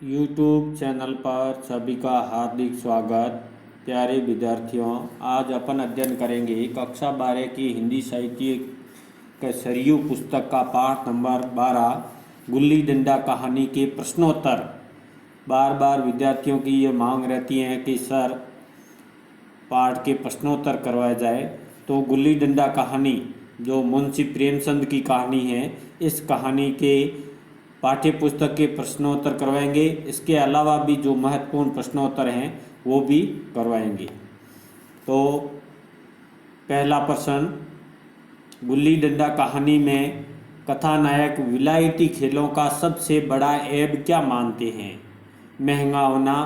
YouTube channel पर सभी का हार्दिक स्वागत। प्यारे विद्यार्थियों, आज अपन अध्ययन करेंगे कक्षा 12 की हिंदी साहित्य के सरयू पुस्तक का पाठ नंबर 12 गुल्ली डंडा कहानी के प्रश्नोत्तर। बार बार विद्यार्थियों की ये मांग रहती है कि सर पाठ के प्रश्नोत्तर करवाया जाए, तो गुल्ली डंडा कहानी जो मुंशी प्रेमचंद की कहानी है, इस कहानी के पाठ्य पुस्तक के प्रश्नोत्तर करवाएंगे। इसके अलावा भी जो महत्वपूर्ण प्रश्नोत्तर हैं वो भी करवाएंगे। तो पहला प्रश्न, गुल्ली डंडा कहानी में कथानायक विलायती खेलों का सबसे बड़ा ऐब क्या मानते हैं? महंगा होना,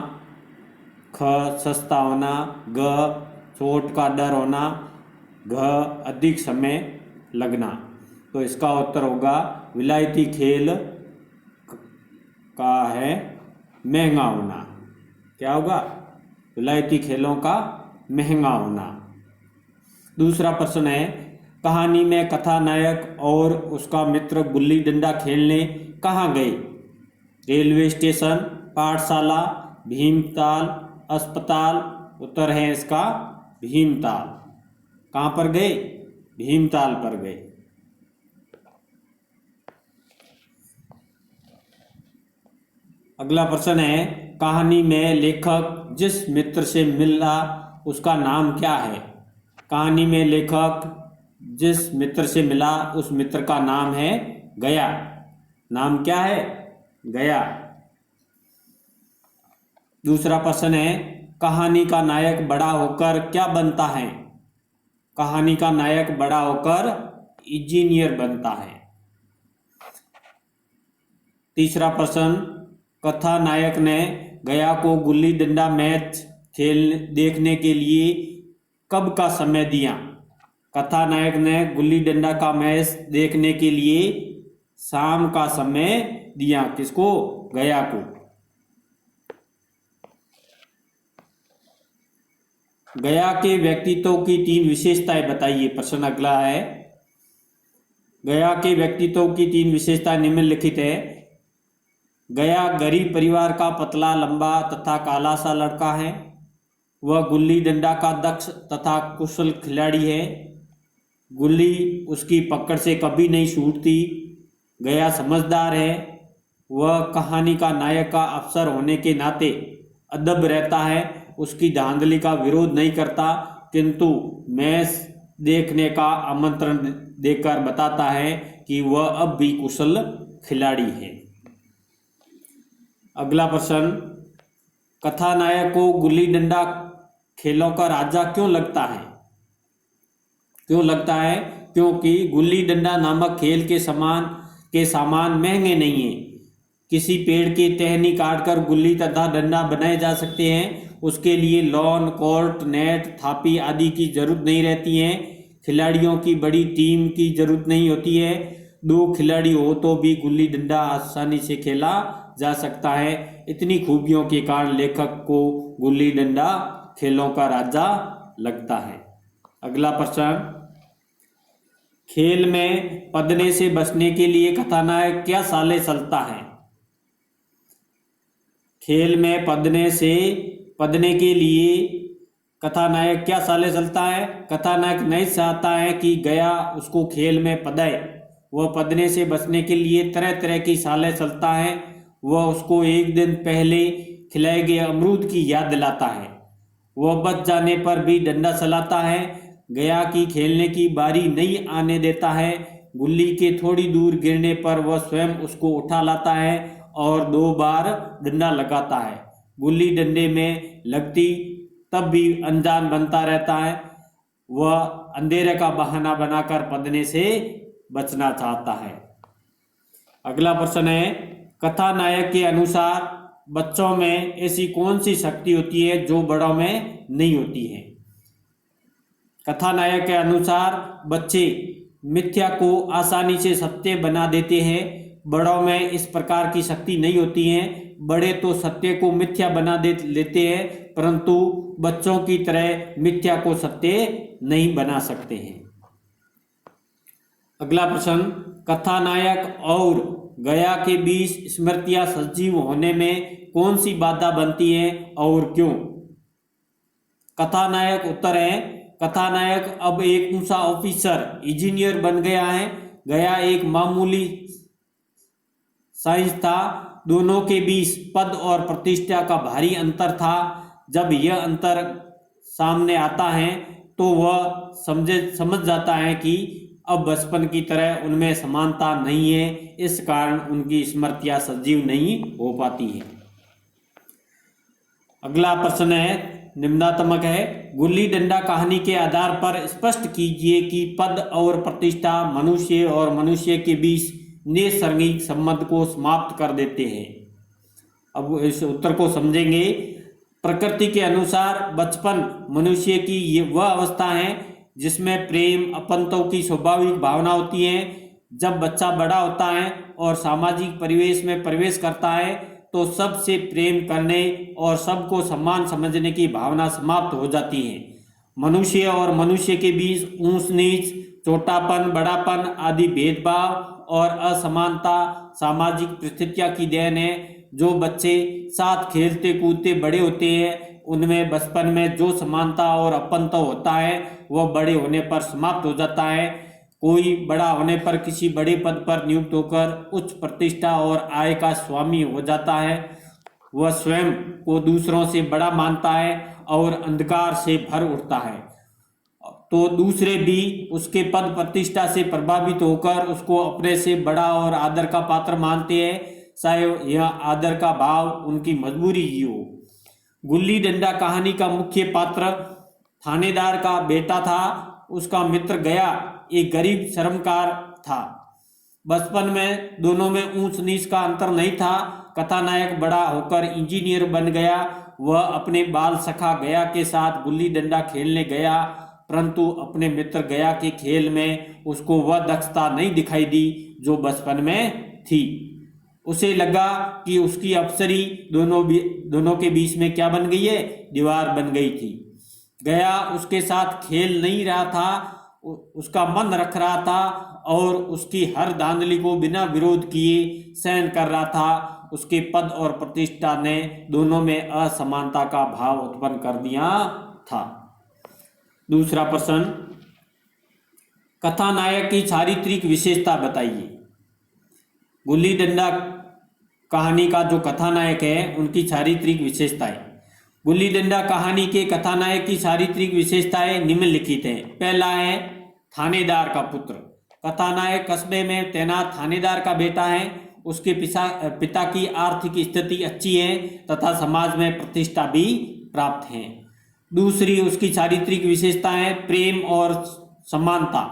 ख सस्ता होना, ग चोट का डर होना, घ अधिक समय लगना। तो इसका उत्तर होगा विलायती खेल का है महंगा होना। क्या होगा? विलायती खेलों का महंगा होना। दूसरा प्रश्न है, कहानी में कथानायक और उसका मित्र गुल्ली डंडा खेलने कहाँ गए? रेलवे स्टेशन, पाठशाला, भीमताल, अस्पताल। उत्तर है इसका भीमताल। कहाँ पर गए? भीमताल पर गए। अगला प्रश्न है, कहानी में लेखक जिस मित्र से मिला उसका नाम क्या है? कहानी में लेखक जिस मित्र से मिला उस मित्र का नाम है गया। नाम क्या है? गया। दूसरा प्रश्न है, कहानी का नायक बड़ा होकर क्या बनता है? कहानी का नायक बड़ा होकर इंजीनियर बनता है। तीसरा प्रश्न, कथानायक ने गया को गुल्ली डंडा मैच देखने के लिए कब का समय दिया? कथानायक ने गुल्ली डंडा का मैच देखने के लिए शाम का समय दिया। किसको? गया को। गया के व्यक्तित्व की 3 विशेषताएं बताइए। प्रश्न अगला है, गया के व्यक्तित्व की 3 विशेषताएं निम्नलिखित है। गया गरीब परिवार का पतला, लंबा तथा काला सा लड़का है। वह गुल्ली डंडा का दक्ष तथा कुशल खिलाड़ी है। गुल्ली उसकी पकड़ से कभी नहीं छूटती। गया समझदार है। वह कहानी का नायक का अफसर होने के नाते अदब रहता है। उसकी धांधली का विरोध नहीं करता, किंतु मैच देखने का आमंत्रण देकर बताता है कि वह अब भी कुशल खिलाड़ी है। अगला प्रश्न, कथानायक को गुल्ली डंडा खेलों का राजा क्यों लगता है? क्यों लगता है? क्योंकि गुल्ली डंडा नामक खेल के सामान महंगे नहीं हैं। किसी पेड़ की टहनी काटकर गुल्ली तथा डंडा बनाए जा सकते हैं। उसके लिए लॉन, कोर्ट, नेट, थापी आदि की जरूरत नहीं रहती है। खिलाड़ियों की बड़ी टीम की जरूरत नहीं होती है। 2 खिलाड़ी हो तो भी गुल्ली डंडा आसानी से खेला जा सकता है। इतनी खूबियों के कारण लेखक को गुल्ली डंडा खेलों का राजा लगता है। अगला प्रश्न, खेल में पदने से बचने के लिए कथानायक क्या चालें चलता है? खेल में पदने के लिए कथानायक क्या चालें चलता है? कथानायक नहीं चाहता है कि गया उसको खेल में पदाए। वह पदने से बचने के लिए तरह तरह की चालें चलता है। वह उसको एक दिन पहले खिलाए गए अमरूद की याद दिलाता है। वह बच जाने पर भी डंडा चलाता है। गया की खेलने की बारी नहीं आने देता है। गुल्ली के थोड़ी दूर गिरने पर वह स्वयं उसको उठा लाता है और 2 बार डंडा लगाता है। गुल्ली डंडे में लगती तब भी अनजान बनता रहता है। वह अंधेरे का बहाना बनाकर पदने से बचना चाहता है। अगला प्रश्न है, कथानायक के अनुसार बच्चों में ऐसी कौन सी शक्ति होती है जो बड़ों में नहीं होती है? कथानायक के अनुसार बच्चे मिथ्या को आसानी से सत्य बना देते हैं। बड़ों में इस प्रकार की शक्ति नहीं होती है। बड़े तो सत्य को मिथ्या बना लेते हैं, परंतु बच्चों की तरह मिथ्या को सत्य नहीं बना सकते हैं। अगला प्रश्न, कथानायक और गया के बीच स्मृतियां सजीव होने में कौन सी बाधा बनती है और क्यों? कथानायक उत्तर है, कथानायक अब एक ऊंचा ऑफिसर इंजीनियर बन गया है। गया एक मामूली साइंस था। दोनों के बीच पद और प्रतिष्ठा का भारी अंतर था। जब यह अंतर सामने आता है तो वह समझ जाता है कि अब बचपन की तरह उनमें समानता नहीं है। इस कारण उनकी स्मृतियां सजीव नहीं हो पाती है। अगला प्रश्न है, निम्नात्मक है। गुल्ली डंडा कहानी के आधार पर स्पष्ट कीजिए कि पद और प्रतिष्ठा मनुष्य और मनुष्य के बीच नैसर्गिक संबंध को समाप्त कर देते हैं। अब इस उत्तर को समझेंगे। प्रकृति के अनुसार बचपन मनुष्य की ये वह अवस्था है जिसमें प्रेम अपनत्व की स्वाभाविक भावना होती है। जब बच्चा बड़ा होता है और सामाजिक परिवेश में प्रवेश करता है तो सबसे प्रेम करने और सबको सम्मान समझने की भावना समाप्त हो जाती है। मनुष्य और मनुष्य के बीच ऊंच नीच, छोटापन, बड़ापन आदि भेदभाव और असमानता सामाजिक परिस्थितियां की देन है। जो बच्चे साथ खेलते कूदते बड़े होते हैं उनमें बचपन में जो समानता और अपनत्व होता है वह बड़े होने पर समाप्त हो जाता है। कोई बड़ा होने पर किसी बड़े पद पर नियुक्त होकर उच्च प्रतिष्ठा और आय का स्वामी हो जाता है। वह स्वयं को दूसरों से बड़ा मानता है और अंधकार से भर उठता है, तो दूसरे भी उसके पद प्रतिष्ठा से प्रभावित होकर उसको अपने से बड़ा और आदर का पात्र मानते हैं, चाहे यह आदर का भाव उनकी मजबूरी ही हो। गुल्ली डंडा कहानी का मुख्य पात्र थानेदार का बेटा था। उसका मित्र गया एक गरीब श्रमकार था। बचपन में दोनों में ऊंच नीच का अंतर नहीं था। कथानायक बड़ा होकर इंजीनियर बन गया। वह अपने बाल सखा गया के साथ गुल्ली डंडा खेलने गया, परंतु अपने मित्र गया के खेल में उसको वह दक्षता नहीं दिखाई दी जो बचपन में थी। उसे लगा कि उसकी अप्सरी दोनों के बीच में क्या बन गई है, दीवार बन गई थी। गया उसके साथ खेल नहीं रहा था, उसका मन रख रहा था और उसकी हर धांधली को बिना विरोध किए सहन कर रहा था। उसके पद और प्रतिष्ठा ने दोनों में असमानता का भाव उत्पन्न कर दिया था। दूसरा प्रश्न, कथानायक की चारित्रिक विशेषता बताइए। गुल्ली डंडा कहानी का जो कथानायक है उनकी चारित्रिक विशेषताएं। गुल्ली डंडा कहानी के कथानायक की चारित्रिक विशेषताएं निम्नलिखित हैं। पहला है थानेदार का पुत्र। कथानायक कस्बे में तैनात थानेदार का बेटा है। उसके पिता की आर्थिक स्थिति अच्छी है तथा समाज में प्रतिष्ठा भी प्राप्त है। दूसरी उसकी चारित्रिक विशेषता है प्रेम और समानता।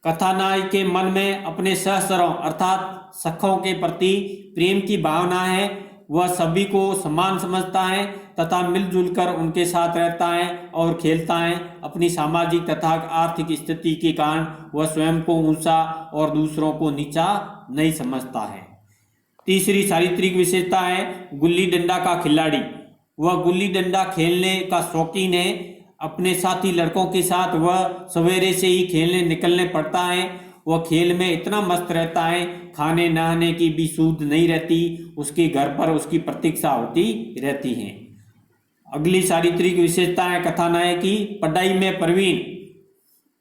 कथानायक के मन में अपने सहचरों अर्थात सखों के प्रति प्रेम की भावना है। वह सभी को समान समझता है तथा मिलजुल कर उनके साथ रहता है और खेलता है। अपनी सामाजिक तथा आर्थिक स्थिति के कारण वह स्वयं को ऊंचा और दूसरों को नीचा नहीं समझता है। तीसरी चारित्रिक विशेषता है गुल्ली डंडा का खिलाड़ी। वह गुल्ली डंडा खेलने का शौकीन है। अपने साथी लड़कों के साथ वह सवेरे से ही खेलने निकलने पड़ता है। वह खेल में इतना मस्त रहता है, खाने नहाने की भी सूध नहीं रहती। उसके घर पर उसकी प्रतीक्षा होती रहती है। अगली चारित्रिक विशेषता है कथानायक की पढ़ाई में प्रवीण।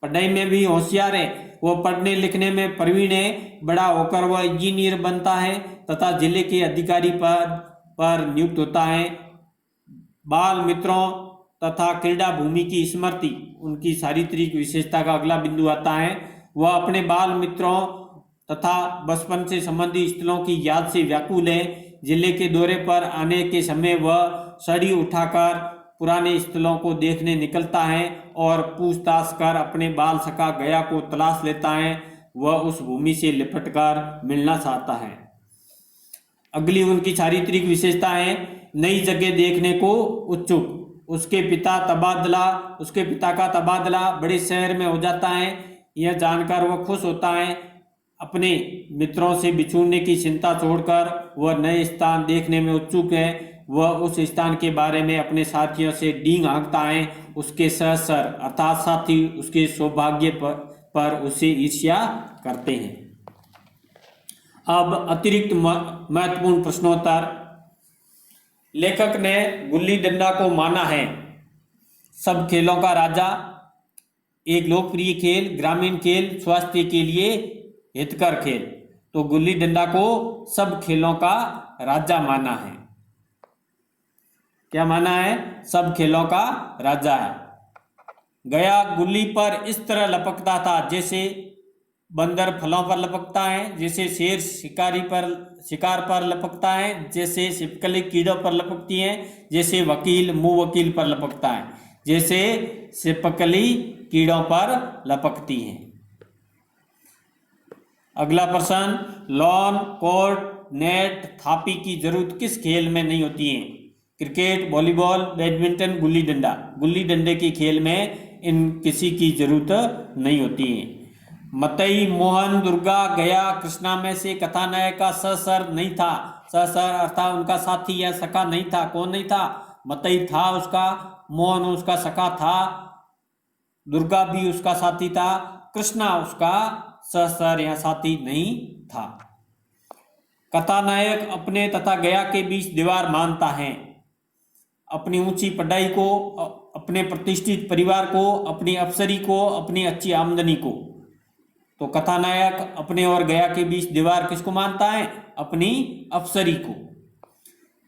पढ़ाई में भी होशियार है। वह पढ़ने लिखने में प्रवीण है। बड़ा होकर वह इंजीनियर बनता है तथा जिले के अधिकारी पद पर नियुक्त होता है। बाल मित्रों तथा क्रीड़ा भूमि की स्मृति उनकी चारित्रिक विशेषता का अगला बिंदु आता है। वह अपने बाल मित्रों तथा बचपन से संबंधित स्थलों की याद से व्याकुल है। जिले के दौरे पर आने के समय वह सड़ी उठाकर पुराने स्थलों को देखने निकलता है और पूछताछ कर अपने बाल सखा गया को तलाश लेता है। वह उस भूमि से लिपटकर मिलना चाहता है। अगली उनकी चारित्रिक विशेषता है नई जगह देखने को उत्सुक। उसके पिता का तबादला बड़े शहर में हो जाता है। यह जानकर वह खुश होता है। अपने मित्रों से बिछुड़ने की चिंता छोड़कर वह नए स्थान देखने में उत्सुक है। वह उस स्थान के बारे में अपने साथियों से डींग हाँकता है। उसके सहचर अर्थात साथी उसके सौभाग्य पर उसे ईर्ष्या करते हैं। अब अतिरिक्त महत्वपूर्ण प्रश्नोत्तर। लेखक ने गुल्ली डंडा को माना है सब खेलों का राजा, एक लोकप्रिय खेल, ग्रामीण खेल, स्वास्थ्य के लिए हितकर खेल। तो गुल्ली डंडा को सब खेलों का राजा माना है। क्या माना है? सब खेलों का राजा है। गया गुल्ली पर इस तरह लपकता था जैसे बंदर फलों पर लपकता है, जैसे शेर शिकार पर लपकता है, जैसे छिपकली कीड़ों पर लपकती है, जैसे वकील मुंह वकील पर लपकता है, जैसे छिपकली कीड़ों पर लपकती है। अगला प्रश्न, लॉन, कोर्ट, नेट, थापी की जरूरत किस खेल में नहीं होती है? Cricket, volleyball, badminton, gulli danda. गुल्ली डंडे के खेल में इन किसी की जरूरत नहीं होती है। मतई, मोहन, दुर्गा, गया, कृष्णा में से कथानायक का सहसर नहीं था। सहसर अर्थात उनका साथी या सखा नहीं था। कौन नहीं था? मतई था उसका, मोहन उसका सखा था, दुर्गा भी उसका साथी था, कृष्णा उसका सहसर या साथी नहीं था। कथानायक अपने तथा गया के बीच दीवार मानता है। अपनी ऊंची पढ़ाई को, अपने प्रतिष्ठित परिवार को, अपनी अफसरी को, अपनी अच्छी आमदनी को। तो कथानायक अपने और गया के बीच दीवार किसको मानता है? अपनी अफसरी को।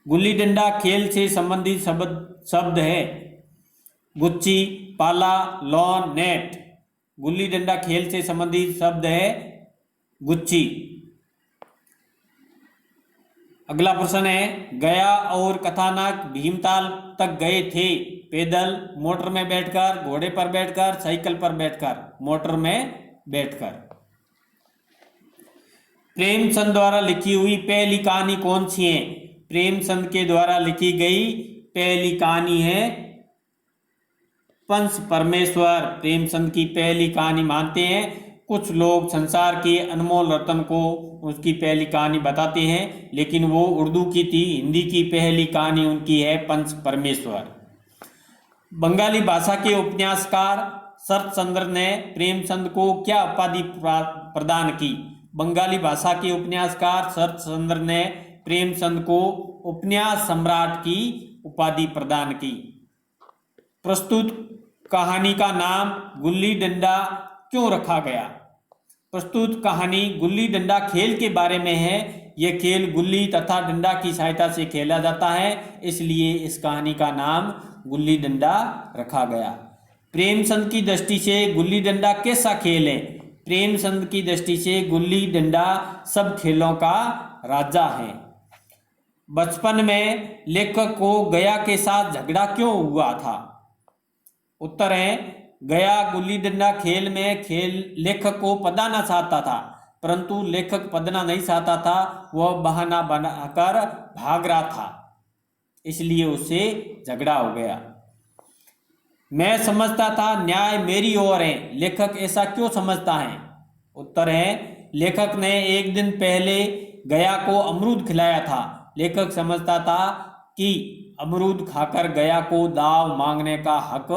गुल्ली डंडा खेल से संबंधित शब्द है गुच्ची, पाला, लॉन, नेट। गुल्ली डंडा खेल से संबंधित शब्द है गुच्ची। अगला प्रश्न है, गया और कथानक भीमताल तक गए थे पैदल, मोटर में बैठकर, घोड़े पर बैठकर, साइकिल पर बैठकर। मोटर में बैठकर। प्रेमचंद द्वारा लिखी हुई पहली कहानी कौन सी है? प्रेमचंद के द्वारा लिखी गई पहली कहानी है पंच परमेश्वर। प्रेमचंद की पहली कहानी मानते हैं। कुछ लोग संसार के अनमोल रत्न को उसकी पहली कहानी बताते हैं, लेकिन वो उर्दू की थी। हिंदी की पहली कहानी उनकी है पंच परमेश्वर। बंगाली भाषा के उपन्यासकार शरत चंद्र ने प्रेमचंद को क्या उपाधि प्रदान की? बंगाली भाषा के उपन्यासकार शरत चंद्र ने प्रेमचंद को उपन्यास सम्राट की उपाधि प्रदान की। प्रस्तुत कहानी का नाम गुल्ली डंडा क्यों रखा गया? प्रस्तुत कहानी गुल्ली डंडा खेल के बारे में है। यह खेल गुल्ली तथा डंडा की सहायता से खेला जाता है, इसलिए इस कहानी का नाम गुल्ली डंडा रखा गया। प्रेमचंद की दृष्टि से गुल्ली डंडा कैसा खेल है? प्रेमचंद की दृष्टि से गुल्ली डंडा सब खेलों का राजा है। बचपन में लेखक को गया के साथ झगड़ा क्यों हुआ था? उत्तर है, गया गुल्ली डंडा खेल में लेखक को पदाना चाहता था, परंतु लेखक पदना नहीं चाहता था। वह बहाना बनाकर भाग रहा था, इसलिए उससे झगड़ा हो गया। मैं समझता था न्याय मेरी ओर है, लेखक ऐसा क्यों समझता है? उत्तर है, लेखक ने एक दिन पहले गया को अमरूद खिलाया था। लेखक समझता था कि अमरूद खाकर गया को दाव मांगने का हक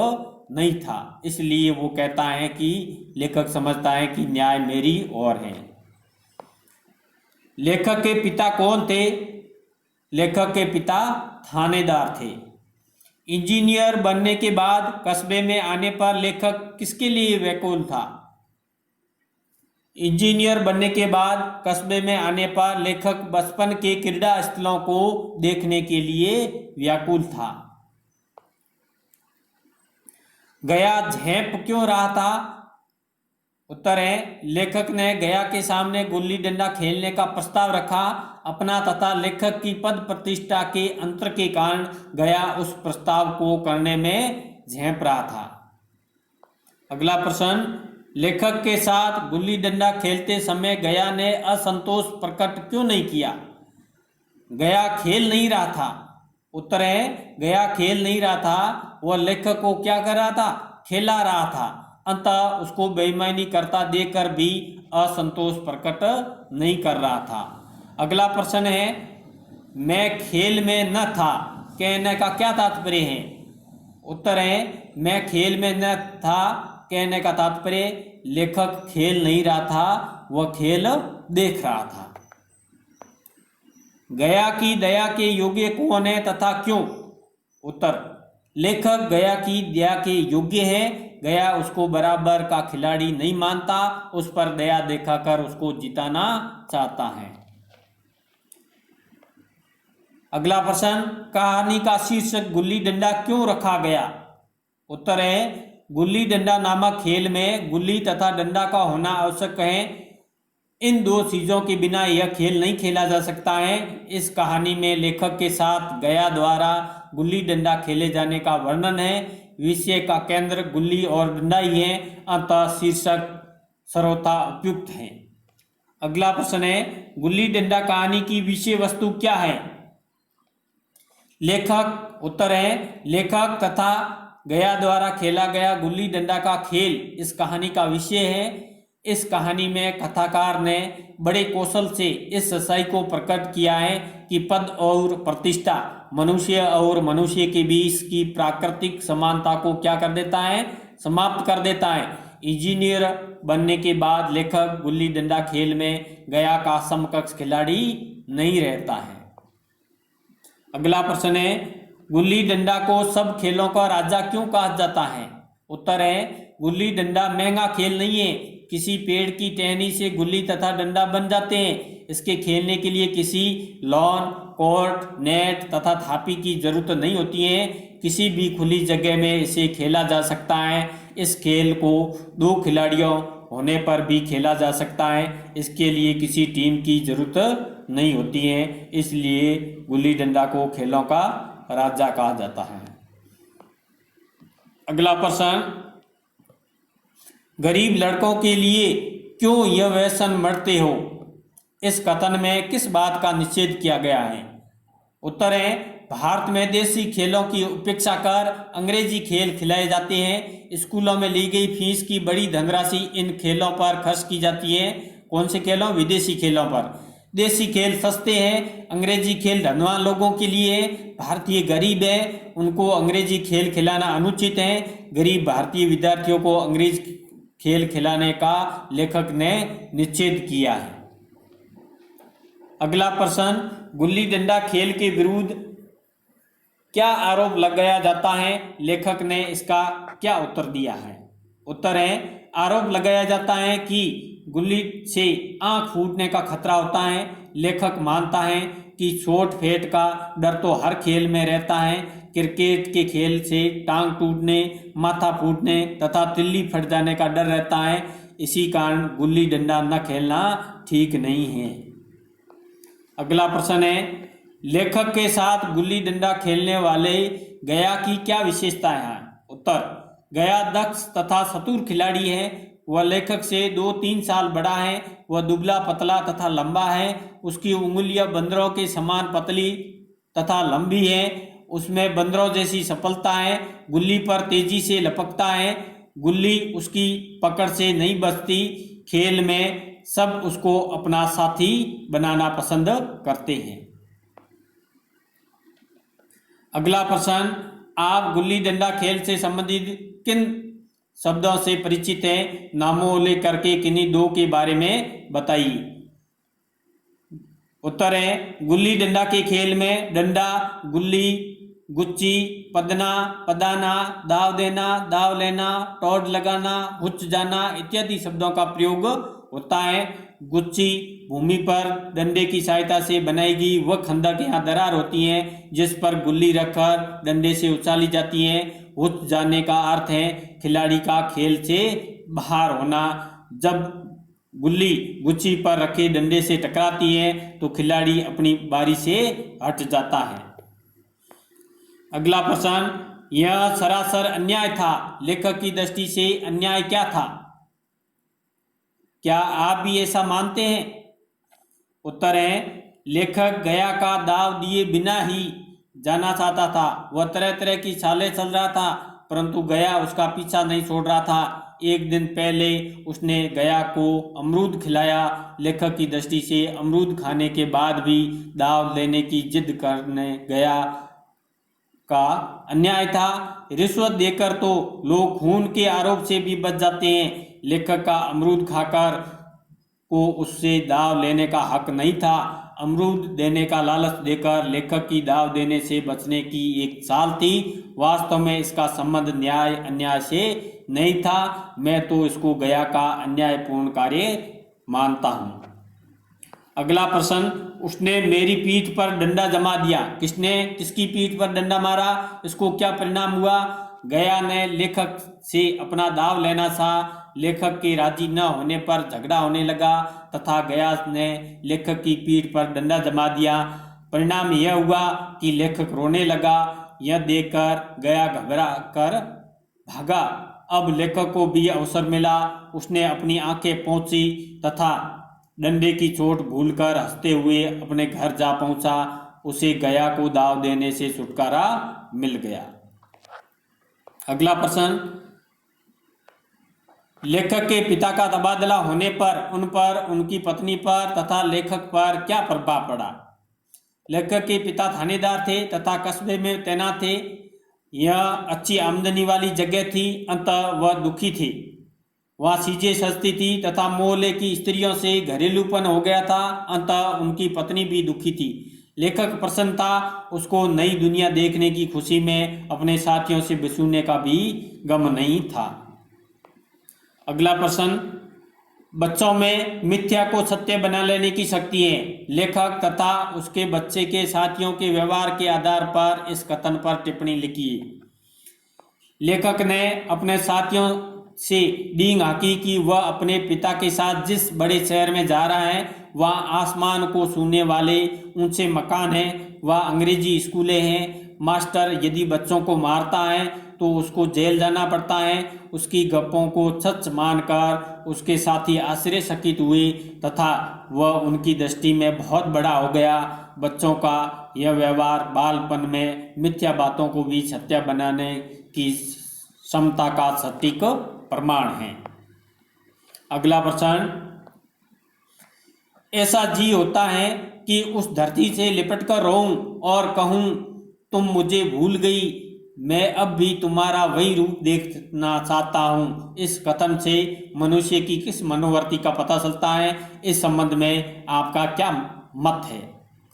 नहीं था, इसलिए वो कहता है कि लेखक समझता है कि न्याय मेरी ओर है। लेखक के पिता कौन थे? लेखक के पिता थानेदार थे। इंजीनियर बनने के बाद कस्बे में आने पर लेखक किसके लिए व्याकुल था? इंजीनियर बनने के बाद कस्बे में आने पर लेखक बचपन के क्रीड़ा स्थलों को देखने के लिए व्याकुल था। गया झेप क्यों रहा था? उत्तर है, लेखक ने गया के सामने गुल्ली डंडा खेलने का प्रस्ताव रखा। अपना तथा लेखक की पद प्रतिष्ठा के अंतर के कारण गया उस प्रस्ताव को करने में झेप रहा था। अगला प्रश्न, लेखक के साथ गुल्ली डंडा खेलते समय गया ने असंतोष प्रकट क्यों नहीं किया? गया खेल नहीं रहा था। उत्तर है, गया खेल नहीं रहा था, वह लेखक को क्या कर रहा था? खेला रहा था। अंततः उसको बेईमानी करता देखकर भी असंतोष प्रकट नहीं कर रहा था। अगला प्रश्न है, मैं खेल में न था कहने का क्या तात्पर्य है? उत्तर है, मैं खेल में न था कहने का तात्पर्य लेखक खेल नहीं रहा था, वह खेल देख रहा था। गया की दया के योग्य कौन है तथा क्यों? उत्तर, लेखक गया की दया के योग्य है। गया उसको बराबर का खिलाड़ी नहीं मानता, उस पर दया दिखाकर उसको जिताना चाहता है। अगला प्रश्न, कहानी का शीर्षक गुल्ली डंडा क्यों रखा गया? उत्तर है, गुल्ली डंडा नामक खेल में गुल्ली तथा डंडा का होना आवश्यक है। इन दो चीजों के बिना यह खेल नहीं खेला जा सकता है। इस कहानी में लेखक के साथ गया द्वारा गुल्ली डंडा खेले जाने का वर्णन है। विषय का केंद्र गुल्ली और डंडा ही है, अतः शीर्षक सर्वथा उपयुक्त है। अगला प्रश्न है, गुल्ली डंडा कहानी की विषय वस्तु क्या है? लेखक, उत्तर है, लेखक तथा गया द्वारा खेला गया गुल्ली डंडा का खेल इस कहानी का विषय है। इस कहानी में कथाकार ने बड़े कौशल से इस सच्चाई को प्रकट किया है कि पद और प्रतिष्ठा मनुष्य और मनुष्य के बीच की प्राकृतिक समानता को क्या कर देता है? समाप्त कर देता है। इंजीनियर बनने के बाद लेखक गुल्ली डंडा खेल में गया का समकक्ष खिलाड़ी नहीं रहता है। अगला प्रश्न है, गुल्ली डंडा को सब खेलों का राजा क्यों कहा जाता है? उत्तर है, गुल्ली डंडा महंगा खेल नहीं है। किसी पेड़ की टहनी से गुल्ली तथा डंडा बन जाते हैं। इसके खेलने के लिए किसी लॉन, कोर्ट, नेट तथा थापी की जरूरत नहीं होती है। किसी भी खुली जगह में इसे खेला जा सकता है। इस खेल को दो खिलाड़ियों होने पर भी खेला जा सकता है। इसके लिए किसी टीम की जरूरत नहीं होती है, इसलिए गुल्ली डंडा को खेलों का राजा कहा जाता है। अगला प्रश्न, गरीब लड़कों के लिए क्यों यह व्यसन मरते हो? इस कथन में किस बात का निषेध किया गया है? उत्तर है, भारत में देसी खेलों की उपेक्षा कर अंग्रेजी खेल खिलाए जाते हैं। स्कूलों में ली गई फीस की बड़ी धनराशि इन खेलों पर खर्च की जाती है। कौन से खेलों? विदेशी खेलों पर। देसी खेल सस्ते हैं, अंग्रेजी खेल धनवान लोगों के लिए है। भारतीय गरीब है, उनको अंग्रेजी खेल खिलाना अनुचित है। गरीब भारतीय विद्यार्थियों को अंग्रेजी खेल खिलाने का लेखक ने निषेध किया है। अगला प्रश्न, गुल्ली डंडा खेल के विरुद्ध क्या आरोप लगाया जाता है? लेखक ने इसका क्या उत्तर दिया है? उत्तर है, आरोप लगाया जाता है कि गुल्ली से आंख फूटने का खतरा होता है। लेखक मानता है कि चोट फेंट का डर तो हर खेल में रहता है। क्रिकेट के खेल से टांग टूटने, माथा फूटने तथा तिल्ली फट जाने का डर रहता है। इसी कारण गुल्ली डंडा न खेलना ठीक नहीं है। अगला प्रश्न है, लेखक के साथ गुल्ली डंडा खेलने वाले गया की क्या विशेषता है? उत्तर, गया दक्ष तथा चतुर खिलाड़ी है। वह लेखक से 2-3 साल बड़ा है। वह दुबला पतला तथा लंबा है। उसकी उंगलियां बंदरों के समान पतली तथा लंबी है। उसमें बंदरों जैसी सफलता है। गुल्ली पर तेजी से लपकता है। गुल्ली उसकी पकड़ से नहीं बचती। खेल में सब उसको अपना साथी बनाना पसंद करते हैं। अगला प्रश्न, आप गुल्ली डंडा खेल से संबंधित किन शब्दों से परिचित हैं? नामों लेकर के किन्हीं दो के बारे में बताइए। उत्तर है, गुल्ली डंडा के खेल में डंडा, गुल्ली, गुच्ची, पदना, पदाना, दाव देना, दाव लेना, टोड लगाना, हुच जाना इत्यादि शब्दों का प्रयोग होता है। गुच्ची भूमि पर डंडे की सहायता से बनाई गई वह खंदक या दरार होती है जिस पर गुल्ली रखकर डंडे से उछाली जाती है। हुच जाने का अर्थ है खिलाड़ी का खेल से बाहर होना। जब गुल्ली गुच्ची पर रखे डंडे से टकराती है तो खिलाड़ी अपनी बारी से हट जाता है। अगला प्रश्न, यह सरासर अन्याय था। लेखक की दृष्टि से अन्याय क्या था? क्या आप भी ऐसा मानते हैं? उत्तर है, लेखक गया का दाव दिए बिना ही जाना चाहता था। वह तरह तरह की चालें चल रहा था, परंतु गया उसका पीछा नहीं छोड़ रहा था। एक दिन पहले उसने गया को अमरूद खिलाया। लेखक की दृष्टि से अमरूद खाने के बाद भी दाव लेने की जिद करने गया का अन्याय था। रिश्वत देकर तो लोग खून के आरोप से भी बच जाते हैं। लेखक का अमरूद खाकर को उससे दाव लेने का हक नहीं था। अमरूद देने का लालच देकर लेखक की दाव देने से बचने की एक चाल थी। वास्तव में इसका संबंध न्याय अन्याय से नहीं था। मैं तो इसको गया का अन्यायपूर्ण कार्य मानता हूँ। अगला प्रश्न, उसने मेरी पीठ पर डंडा जमा दिया। किसने किसकी पीठ पर डंडा मारा? इसको क्या परिणाम हुआ? गया ने लेखक से अपना दाव लेना चाहा। लेखक के राजी न होने पर झगड़ा होने लगा तथा गया ने लेखक की पीठ पर डंडा जमा दिया। परिणाम यह हुआ कि लेखक रोने लगा। यह देखकर गया घबरा कर भागा। अब लेखक को भी अवसर मिला। उसने अपनी आंखें पोंछी तथा डंडे की चोट भूलकर हंसते हुए अपने घर जा पहुंचा। उसे गया को दाव देने से छुटकारा मिल गया। अगला प्रश्न, लेखक के पिता का तबादला होने पर उन पर, उनकी पत्नी पर तथा लेखक पर क्या प्रभाव पड़ा? लेखक के पिता थानेदार थे तथा कस्बे में तैनात थे। यह अच्छी आमदनी वाली जगह थी। अंततः वह दुखी थे। वहाँ चीजें सस्ती थी तथा मोहल्ले की स्त्रियों से घरेलूपन हो गया था। अंततः उनकी पत्नी भी दुखी थी। लेखक प्रसन्न था। उसको नई दुनिया देखने की खुशी में अपने साथियों से बिछुड़ने का भी गम नहीं था। अगला प्रश्न, बच्चों में मिथ्या को सत्य बना लेने की शक्ति है। लेखक तथा उसके बच्चे के साथियों के व्यवहार के आधार पर इस कथन पर टिप्पणी लिखिए। लेखक ने अपने साथियों से डींग हाकी कि वह अपने पिता के साथ जिस बड़े शहर में जा रहा है वहाँ आसमान को छूने वाले ऊंचे मकान हैं, वह अंग्रेजी स्कूलें हैं। मास्टर यदि बच्चों को मारता है तो उसको जेल जाना पड़ता है। उसकी गप्पों को सच मानकर उसके साथी आश्चर्यचकित हुए तथा वह उनकी दृष्टि में बहुत बड़ा हो गया। बच्चों का यह व्यवहार बालपन में मिथ्या बातों को भी सत्य बनाने की क्षमता का सटीक प्रमाण है। अगला प्रश्न, ऐसा जी होता है कि उस धरती से लिपट कर रहूं और कहूं तुम मुझे भूल गई, मैं अब भी तुम्हारा वही रूप देखना चाहता हूं। इस कथन से मनुष्य की किस मनोवृत्ति का पता चलता है? इस संबंध में आपका क्या मत है?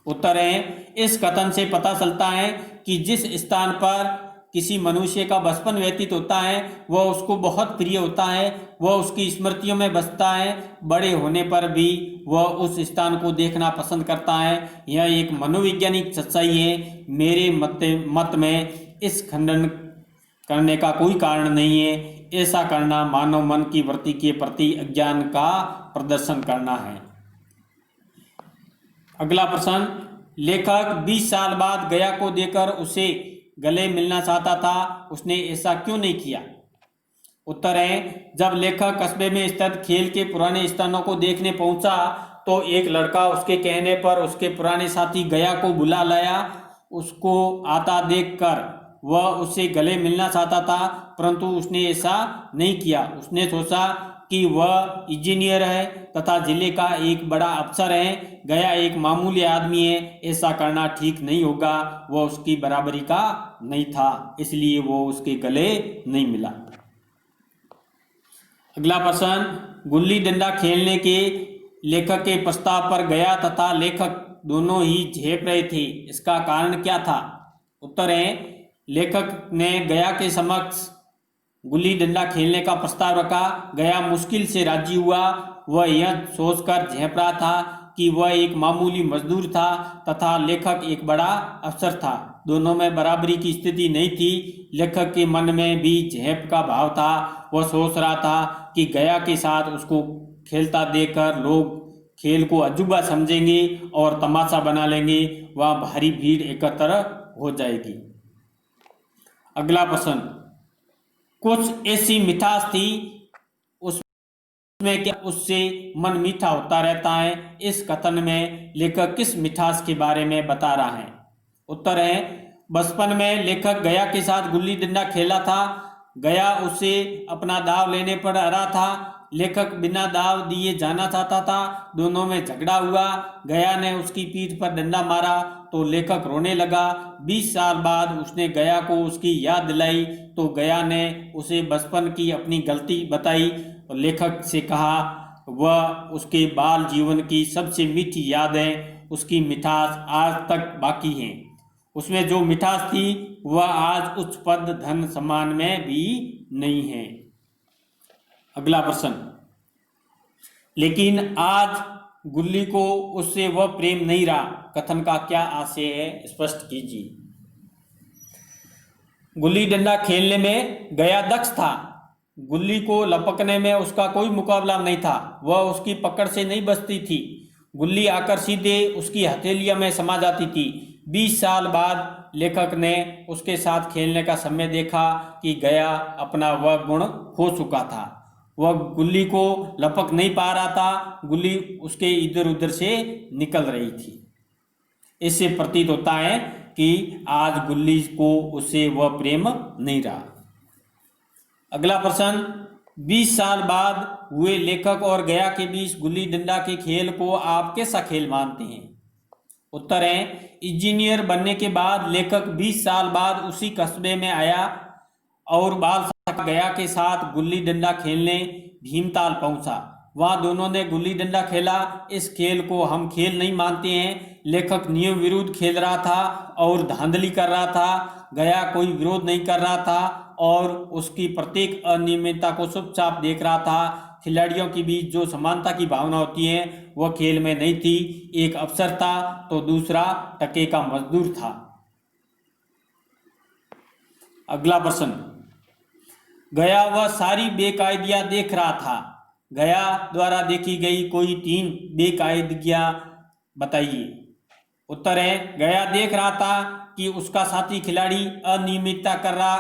उत्तर है, इस कथन से पता चलता है कि जिस स्थान पर किसी मनुष्य का बचपन व्यतीत होता है वह उसको बहुत प्रिय होता है। वह उसकी स्मृतियों में बसता है। बड़े होने पर भी वह उस स्थान को देखना पसंद करता है। यह एक मनोवैज्ञानिक सच्चाई है। मेरे मत में इस खंडन करने का कोई कारण नहीं है। ऐसा करना मानव मन की वृत्ति के प्रति अज्ञान का प्रदर्शन करना है। अगला प्रश्न, लेखक 20 साल बाद गया को देकर उसे गले मिलना चाहता था। उसने ऐसा क्यों नहीं किया? उत्तर है, जब लेखक कस्बे में स्थित खेल के पुराने स्थानों को देखने पहुंचा तो एक लड़का उसके कहने पर उसके पुराने साथी गया को बुला लाया। उसको आता देखकर वह उससे गले मिलना चाहता था, परंतु उसने ऐसा नहीं किया। उसने सोचा कि वह इंजीनियर है तथा जिले का एक बड़ा अफसर है। गया एक मामूली आदमी है। ऐसा करना ठीक नहीं होगा। वह उसकी बराबरी का नहीं था, इसलिए वो उसके गले नहीं मिला। अगला प्रश्न, गुल्ली डंडा खेलने के लेखक के प्रस्ताव पर गया तथा लेखक दोनों ही झेप रहे थे। इसका कारण क्या था? उत्तर है, लेखक ने गया के समक्ष गुल्ली डंडा खेलने का प्रस्ताव रखा। गया मुश्किल से राजी हुआ। वह यह सोचकर झेप रहा था कि वह एक मामूली मजदूर था तथा लेखक एक बड़ा अफसर था। दोनों में बराबरी की स्थिति नहीं थी। लेखक के मन में भी झेप का भाव था। वह सोच रहा था कि गया के साथ उसको खेलता देखकर लोग खेल को अजूबा समझेंगे और तमाशा बना लेंगे। वह भारी भीड़ एकत्र हो जाएगी। अगला प्रश्न, कुछ ऐसी मिठास थी उसमें क्या उससे मन मीठा होता रहता है। इस कथन में लेखक किस मिठास के बारे में बता रहा है? उत्तर है, बचपन में लेखक गया के साथ गुल्ली डंडा खेला था। गया उसे अपना दाव लेने पर हरा था। लेखक बिना दाव दिए जाना चाहता था। दोनों में झगड़ा हुआ। गया ने उसकी पीठ पर डंडा मारा तो लेखक रोने लगा। 20 साल बाद उसने गया को उसकी याद दिलाई तो गया ने उसे बचपन की अपनी गलती बताई और लेखक से कहा वह उसके बाल जीवन की सबसे मीठी याद है उसकी मिठास आज तक बाकी है। उसमें जो मिठास थी वह आज उच्च पद धन सम्मान में भी नहीं है। अगला प्रश्न, लेकिन आज गुल्ली को उससे वह प्रेम नहीं रहा, कथन का क्या आशय है, स्पष्ट कीजिए। गुल्ली डंडा खेलने में गया दक्ष था। गुल्ली को लपकने में उसका कोई मुकाबला नहीं था। वह उसकी पकड़ से नहीं बचती थी। गुल्ली आकर सीधे उसकी हथेलियों में समा जाती थी। 20 साल बाद लेखक ने उसके साथ खेलने का समय देखा कि गया अपना वह गुण खो चुका था। वह गुल्ली को लपक नहीं पा रहा था। गुल्ली उसके इधर उधर से निकल रही थी। इससे प्रतीत होता है कि आज गुल्ली को उससे वह प्रेम नहीं रहा। अगला प्रश्न, 20 साल बाद हुए लेखक और गया के बीच गुल्ली डंडा के खेल को आप कैसा खेल मानते हैं? उत्तर है, इंजीनियर बनने के बाद लेखक 20 साल बाद उसी कस्बे में आया और बाल गया के साथ गुल्ली डंडा खेलने भीमताल पहुंचा। वहां दोनों ने गुल्ली डंडा खेला। इस खेल को हम खेल नहीं मानते हैं। लेखक नियम विरुद्ध खेल रहा था और धांधली कर रहा था। गया कोई विरोध नहीं कर रहा था और उसकी प्रत्येक अनियमितता को चुपचाप देख रहा था। खिलाड़ियों के बीच जो समानता की भावना होती है वह खेल में नहीं थी। एक अफसर था तो दूसरा टके का मजदूर था। अगला प्रश्न, गया वह सारी बेकायदियां देख रहा था। गया द्वारा देखी गई कोई 3 बेकायदगियां बताइए। उत्तर है, गया देख रहा था कि उसका साथी खिलाड़ी अनियमितता कर रहा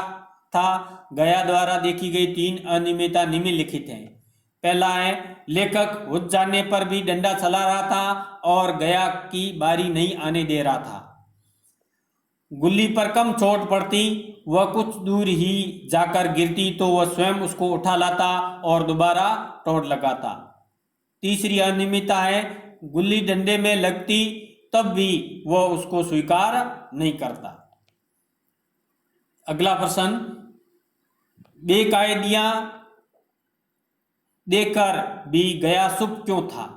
था। गया द्वारा देखी गई 3 अनियमितता निम्नलिखित हैं। पहला है, लेखक हुच जाने पर भी डंडा चला रहा था और गया की बारी नहीं आने दे रहा था। गुल्ली पर कम चोट पड़ती, वह कुछ दूर ही जाकर गिरती तो वह स्वयं उसको उठा लाता और दोबारा तोड़ लगाता। तीसरी अनियमितता है, गुल्ली डंडे में लगती तब भी वह उसको स्वीकार नहीं करता। अगला प्रश्न, बेकायदियां देखकर भी गया चुप क्यों था?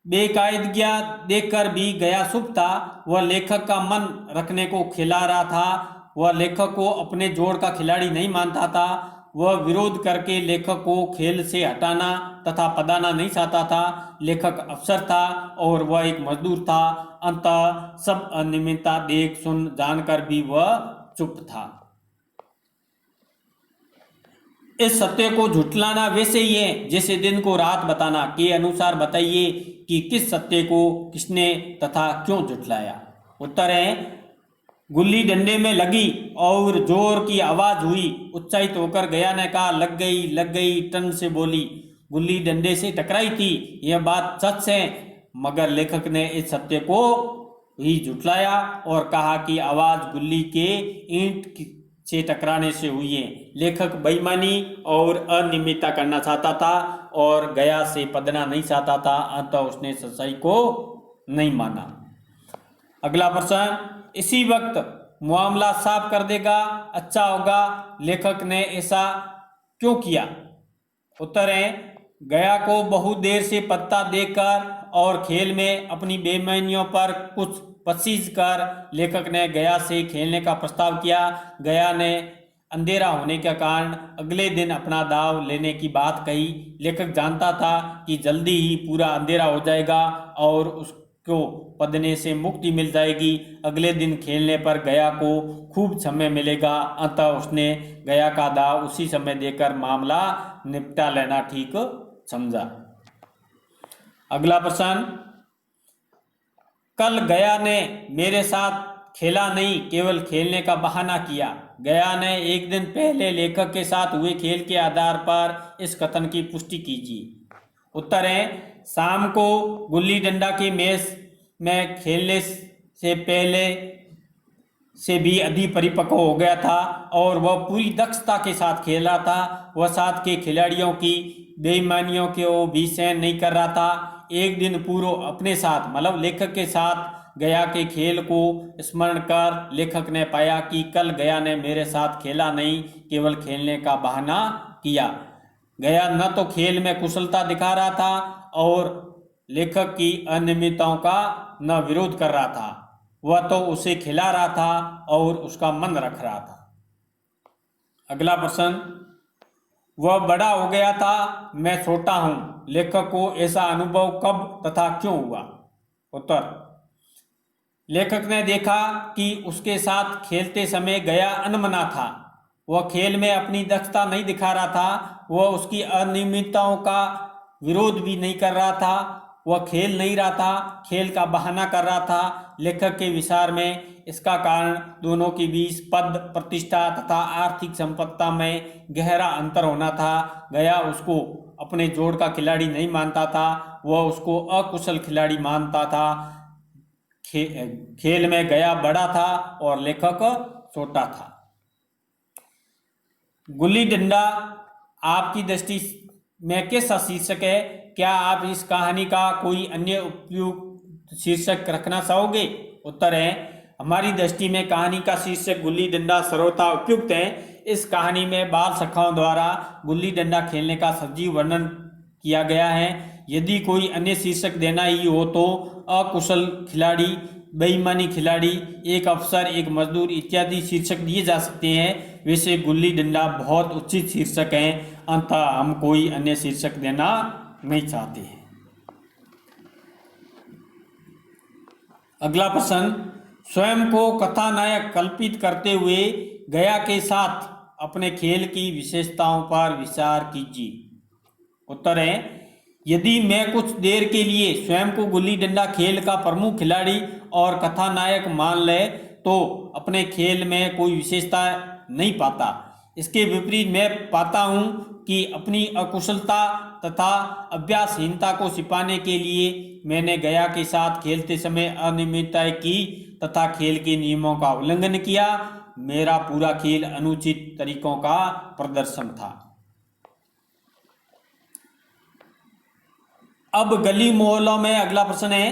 बेकायदगियां देखकर भी गया चुप था। वह लेखक का मन रखने को खिला रहा था। वह लेखक को अपने जोड़ का खिलाड़ी नहीं मानता था। वह विरोध करके लेखक को खेल से हटाना तथा पदाना नहीं चाहता था। लेखक अफसर था और वह एक मजदूर था। अंततः सब अनियमितता देख सुन जानकर भी वह चुप था। इस सत्य को झुठलाना वैसे ही है जैसे दिन को रात बताना। के अनुसार बताइए कि किस सत्य को किसने तथा क्यों झुठलाया। उत्तर है, गुल्ली डंडे में लगी और जोर की आवाज हुई। उत्साहित होकर गया ने कहा, लग गई टन से बोली। गुल्ली डंडे से टकराई थी, यह बात सच है। मगर लेखक ने इस सत्य को ही झुठलाया और कहा कि आवाज गुल्ली के ईंट से टकराने से हुई है। लेखक बेईमानी और अनियमितता करना चाहता था और गया से पदना नहीं चाहता था। अतः उसने सच्चाई को नहीं माना। अगला प्रश्न, इसी वक्त मामला साफ कर देगा, अच्छा होगा। लेखक ने ऐसा क्यों किया? उत्तर है, गया को बहुत देर से पत्ता देकर और खेल में अपनी बेईमानियों पर कुछ पसीज कर लेखक ने गया से खेलने का प्रस्ताव किया। गया ने अंधेरा होने के कारण अगले दिन अपना दाव लेने की बात कही। लेखक जानता था कि जल्दी ही पूरा अंधेरा हो जाएगा और उसको पदने से मुक्ति मिल जाएगी। अगले दिन खेलने पर गया को खूब समय मिलेगा। अतः उसने गया का दाव उसी समय देकर मामला निपटा लेना ठीक समझा। अगला प्रश्न, कल गया ने मेरे साथ खेला नहीं, केवल खेलने का बहाना किया। गया ने एक दिन पहले लेखक के साथ हुए खेल के आधार पर इस कथन की पुष्टि कीजिए। उत्तर है, शाम को गुल्ली डंडा के मैच में खेलने से पहले से भी अधिक परिपक्व हो गया था और वह पूरी दक्षता के साथ खेल रहा था। वह साथ के खिलाड़ियों की बेईमानियों को भी सहन नहीं कर रहा था। एक दिन पूर्व अपने साथ मतलब लेखक के साथ गया के खेल को स्मरण कर लेखक ने पाया कि कल गया ने मेरे साथ खेला नहीं, केवल खेलने का बहाना किया। गया न तो खेल में कुशलता दिखा रहा था और लेखक की अनियमितताओं का न विरोध कर रहा था, वह तो उसे खिला रहा था और उसका मन रख रहा था। अगला प्रश्न, वह बड़ा हो गया था, मैं छोटा हूं, लेखक को ऐसा अनुभव कब तथा क्यों हुआ? उत्तर, लेखक ने देखा कि उसके साथ खेलते समय गया अनमना था। वह खेल में अपनी दक्षता नहीं दिखा रहा था, वह उसकी अनियमितताओं का विरोध भी नहीं कर रहा था, वह खेल नहीं रहा था, खेल का बहाना कर रहा था। लेखक के विचार में इसका कारण दोनों के बीच पद, प्रतिष्ठा तथा आर्थिक संपत्ति में गहरा अंतर होना था। गया उसको अपने जोड़ का खिलाड़ी नहीं मानता था, वह उसको अकुशल खिलाड़ी मानता था। खेल में गया बड़ा था और लेखक छोटा था। गुल्ली डंडा आपकी दृष्टि में कैसा शीर्षक है? क्या आप इस कहानी का कोई अन्य उपयुक्त शीर्षक रखना चाहोगे? उत्तर है, हमारी दृष्टि में कहानी का शीर्षक गुल्ली डंडा सर्वथा उपयुक्त है। इस कहानी में बाल सखाओं द्वारा गुल्ली डंडा खेलने का सजीव वर्णन किया गया है। यदि कोई अन्य शीर्षक देना ही हो तो अकुशल खिलाड़ी, बेईमानी खिलाड़ी, एक अफसर, एक मजदूर इत्यादि शीर्षक दिए जा सकते हैं। वैसे गुल्ली डंडा बहुत उचित शीर्षक है, अतः हम कोई अन्य शीर्षक देना नहीं चाहते हैं। अगला प्रश्न, स्वयं को कथानायक कल्पित करते हुए गया के साथ अपने खेल की विशेषताओं पर विचार कीजिए। उत्तर है, यदि मैं कुछ देर के लिए स्वयं को गुल्ली डंडा खेल का प्रमुख खिलाड़ी और कथानायक मान ले तो अपने खेल में कोई विशेषता नहीं पाता। इसके विपरीत मैं पाता हूं कि अपनी अकुशलता तथा अभ्यासहीनता को छिपाने के लिए मैंने गया के साथ खेलते समय अनियमितताएं की तथा खेल के नियमों का उल्लंघन किया। मेरा पूरा खेल अनुचित तरीकों का प्रदर्शन था। अब गली मोहल्लों में, अगला प्रश्न है,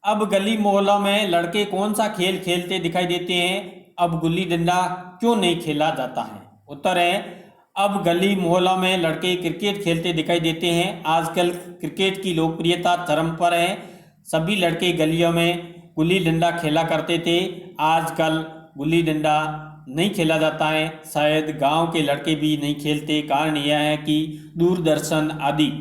अब गली मोहल्लों में लड़के कौन सा खेल खेलते दिखाई देते हैं? अब गुल्ली डंडा क्यों नहीं खेला जाता है? उत्तर है, अब गली मोहल्लों में लड़के क्रिकेट खेलते दिखाई देते हैं। आजकल क्रिकेट की लोकप्रियता चरम पर है। सभी लड़के गलियों में गुल्ली डंडा खेला करते थे। आजकल गुल्ली डंडा नहीं खेला जाता है, शायद गांव के लड़के भी नहीं खेलते। कारण यह है कि दूरदर्शन आदि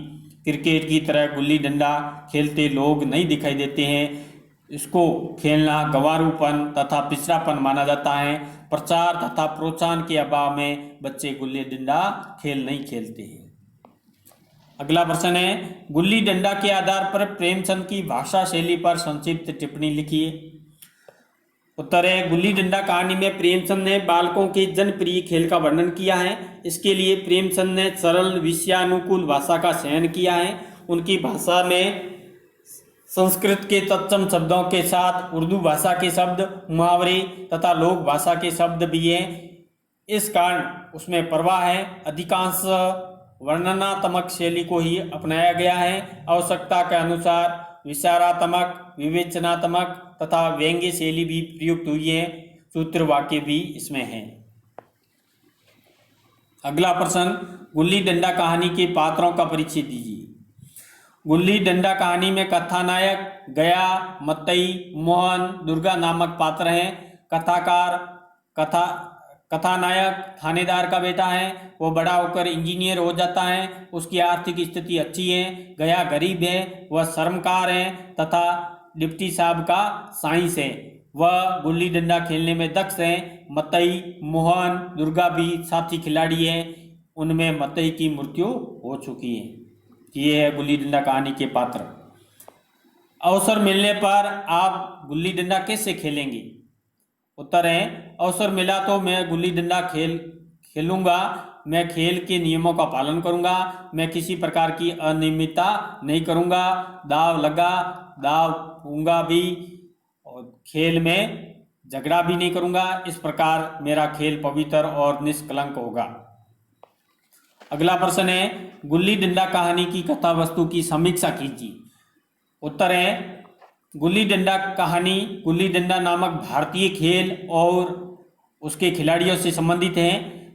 क्रिकेट की तरह गुल्ली डंडा खेलते लोग नहीं दिखाई देते हैं। इसको खेलना गंवारूपन तथा पिछड़ापन माना जाता है। प्रचार तथा प्रोत्साहन के अभाव में बच्चे गुल्ली डंडा खेल नहीं खेलते हैं। अगला प्रश्न है, गुल्ली डंडा के आधार पर प्रेमचंद की भाषा शैली पर संक्षिप्त टिप्पणी लिखिए। उत्तर है, गुल्ली डंडा कहानी में प्रेमचंद ने बालकों के जनप्रिय खेल का वर्णन किया है। इसके लिए प्रेमचंद ने सरल विषयानुकूल भाषा का चयन किया है। उनकी भाषा में संस्कृत के तत्सम शब्दों के साथ उर्दू भाषा के शब्द, मुहावरे तथा लोक भाषा के शब्द भी हैं। इस कारण उसमें प्रवाह है। अधिकांश वर्णनात्मक शैली को ही अपनाया गया है। आवश्यकता के अनुसार विचारात्मक, विवेचनात्मक तथा व्यंग्य शैली भी प्रयुक्त हुई है। सूत्र वाक्य भी इसमें है। अगला प्रश्न, गुल्ली डंडा कहानी के पात्रों का परिचय दीजिए। गुल्ली डंडा कहानी में कथानायक गया, मतई, मोहन, दुर्गा नामक पात्र हैं। कथानायक थानेदार का बेटा है। वो बड़ा होकर इंजीनियर हो जाता है। उसकी आर्थिक स्थिति अच्छी है। गया गरीब है, वह शर्मकार है तथा डिप्टी साहब का साइंस है। वह गुल्ली डंडा खेलने में दक्ष है। मतई, मोहन, दुर्गा भी साथी खिलाड़ी हैं। उनमें मतई की मृत्यु हो चुकी है। ये है गुल्ली डंडा कहानी के पात्र। अवसर मिलने पर आप गुल्ली डंडा कैसे खेलेंगे? उत्तर है, अवसर मिला तो मैं गुल्ली डंडा खेलूंगा। मैं खेल के नियमों का पालन करूंगा। मैं किसी प्रकार की अनियमितता नहीं करूंगा। दाव लगा, दाव दूंगा भी और खेल में झगड़ा भी नहीं करूंगा। इस प्रकार मेरा खेल पवित्र और निष्कलंक होगा। अगला प्रश्न है, गुल्ली डंडा कहानी की कथा वस्तु की समीक्षा कीजिए। उत्तर है, गुल्ली डंडा कहानी गुल्ली डंडा नामक भारतीय खेल और उसके खिलाड़ियों से संबंधित है।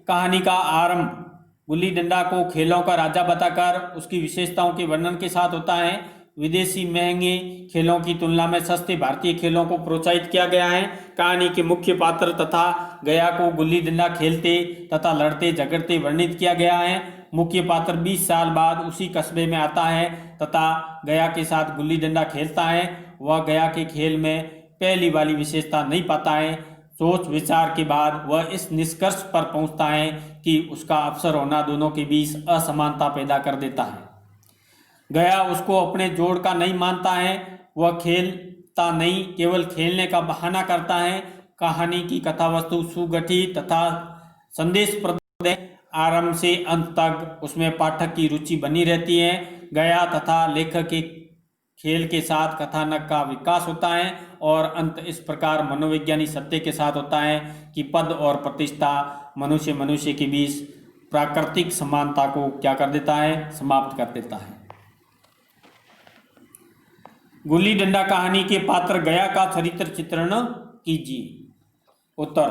कहानी का आरंभ गुल्ली डंडा को खेलों का राजा बताकर उसकी विशेषताओं के वर्णन के साथ होता है। विदेशी महंगे खेलों की तुलना में सस्ते भारतीय खेलों को प्रोत्साहित किया गया है। कहानी के मुख्य पात्र तथा गया को गुल्ली डंडा खेलते तथा लड़ते झगड़ते वर्णित किया गया है। मुख्य पात्र 20 साल बाद उसी कस्बे में आता है तथा गया के साथ गुल्ली डंडा खेलता है। वह गया के खेल में पहली वाली विशेषता नहीं पाता है। सोच विचार के बाद वह इस निष्कर्ष पर पहुंचता है कि उसका अवसर होना दोनों के बीच असमानता पैदा कर देता है। गया उसको अपने जोड़ का नहीं मानता है। वह खेलता नहीं, केवल खेलने का बहाना करता है। कहानी की कथा वस्तु सुगठित तथा संदेशप्रद है। आरंभ से अंत तक उसमें पाठक की रुचि बनी रहती है। गया तथा लेखक के खेल के साथ कथानक का विकास होता है और अंत इस प्रकार मनोवैज्ञानिक सत्य के साथ होता है कि पद और प्रतिष्ठा मनुष्य के बीच प्राकृतिक समानता को क्या कर देता है, समाप्त कर देता है। गुल्ली डंडा कहानी के पात्र गया का चरित्र चित्रण कीजिए। उत्तर,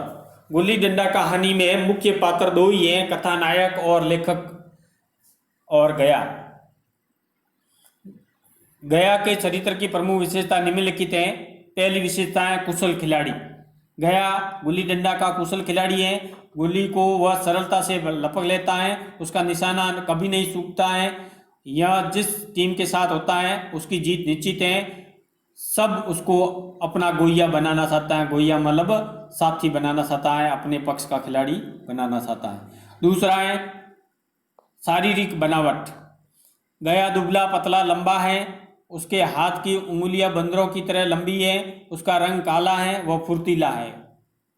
गुल्ली डंडा कहानी में मुख्य पात्र दो ही हैं, कथानायक और लेखक और गया। गया के चरित्र की प्रमुख विशेषता निम्नलिखित है। पहली विशेषता है कुशल खिलाड़ी। गया गुल्ली डंडा का कुशल खिलाड़ी है। गुल्ली को वह सरलता से लपक लेता है। उसका निशाना कभी नहीं चूकता है। यह जिस टीम के साथ होता है उसकी जीत निश्चित है। सब उसको अपना गोइया बनाना चाहता है। गोइया मतलब साथी बनाना चाहता है, अपने पक्ष का खिलाड़ी बनाना चाहता है। दूसरा है शारीरिक बनावट। गया दुबला पतला लंबा है। उसके हाथ की उंगलियां बंदरों की तरह लंबी है। उसका रंग काला है, वह फुर्तीला है।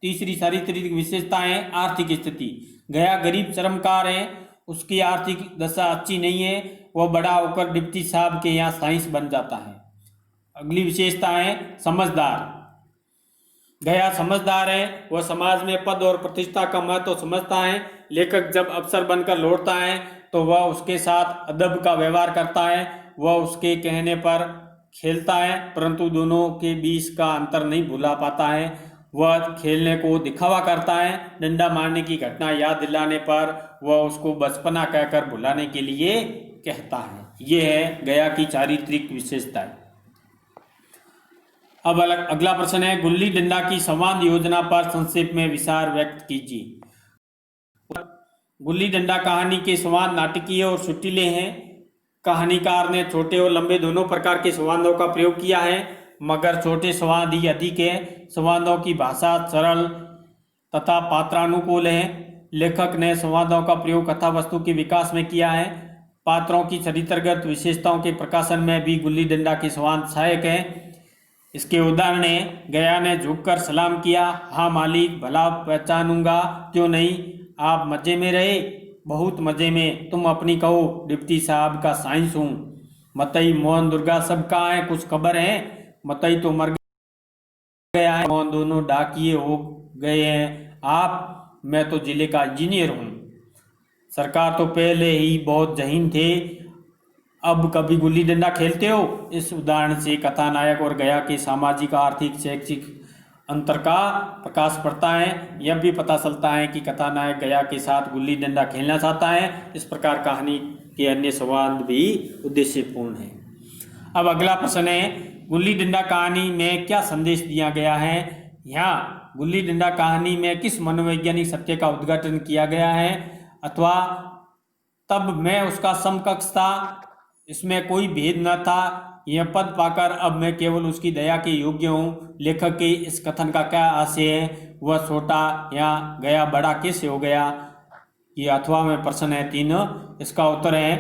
तीसरी चारित्रिक विशेषता है आर्थिक स्थिति। गया गरीब चरमकार है। उसकी आर्थिक दशा अच्छी नहीं है। वह बड़ा होकर डिप्टी साहब के यहाँ साइंस बन जाता है। अगली विशेषता है समझदार। गया समझदार है। वह समाज में पद और प्रतिष्ठा का महत्व समझता है। लेखक जब अफसर बनकर लौटता है तो वह उसके साथ अदब का व्यवहार करता है। वह उसके कहने पर खेलता है, परंतु दोनों के बीच का अंतर नहीं भुला पाता है। वह खेलने को दिखावा करता है। डंडा मारने की घटना याद दिलाने पर वह उसको बचपना कहकर भुलाने के लिए कहता है। यह है गया की चारित्रिक विशेषताएं। अब अगला प्रश्न है, गुल्ली डंडा की संवाद योजना पर संक्षेप में विचार व्यक्त कीजिए। गुल्ली डंडा कहानी के संवाद नाटकीय और सुटीले हैं। कहानीकार ने छोटे और लंबे दोनों प्रकार के संवादों का प्रयोग किया है, मगर छोटे संवाद ही अधिक है। संवादों की भाषा सरल तथा पात्रानुकूल है। लेखक ने संवादों का प्रयोग कथा वस्तु के विकास में किया है। पात्रों की चरित्रगत विशेषताओं के प्रकाशन में भी गुल्ली डंडा के संवाद सहायक है। इसके उदाहरण है, गया ने झुककर सलाम किया। हाँ मालिक, भला पहचानूंगा क्यों नहीं। आप मजे में रहे? बहुत मजे में। तुम अपनी कहो। डिप्टी साहब का साइंस हूँ। मतई मोहन दुर्गा सब कहाँ है, कुछ खबर है? मतई तो मर गया है। मोहन दोनों डाकिए हो गए हैं। आप? मैं तो जिले का इंजीनियर हूँ। सरकार तो पहले ही बहुत जहीन थे। अब कभी गुल्ली डंडा खेलते हो? इस उदाहरण से कथानायक और गया के सामाजिक आर्थिक शैक्षिक अंतर का प्रकाश पड़ता है। यह भी पता चलता है कि कथानायक गया के साथ गुल्ली डंडा खेलना चाहता है। इस प्रकार कहानी के अन्य संवाद भी उद्देश्यपूर्ण है। अब अगला प्रश्न है, गुल्ली डंडा कहानी में क्या संदेश दिया गया है? यहाँ गुल्ली डंडा कहानी में किस मनोवैज्ञानिक सत्य का उद्घाटन किया गया है, अथवा तब मैं उसका समकक्ष था, इसमें कोई भेद न था। यह पद पाकर अब मैं केवल उसकी दया के योग्य हूँ। लेखक के इस कथन का क्या आशय है? वह छोटा या गया बड़ा कैसे हो गया? ये अथवा में प्रश्न है 3। इसका उत्तर है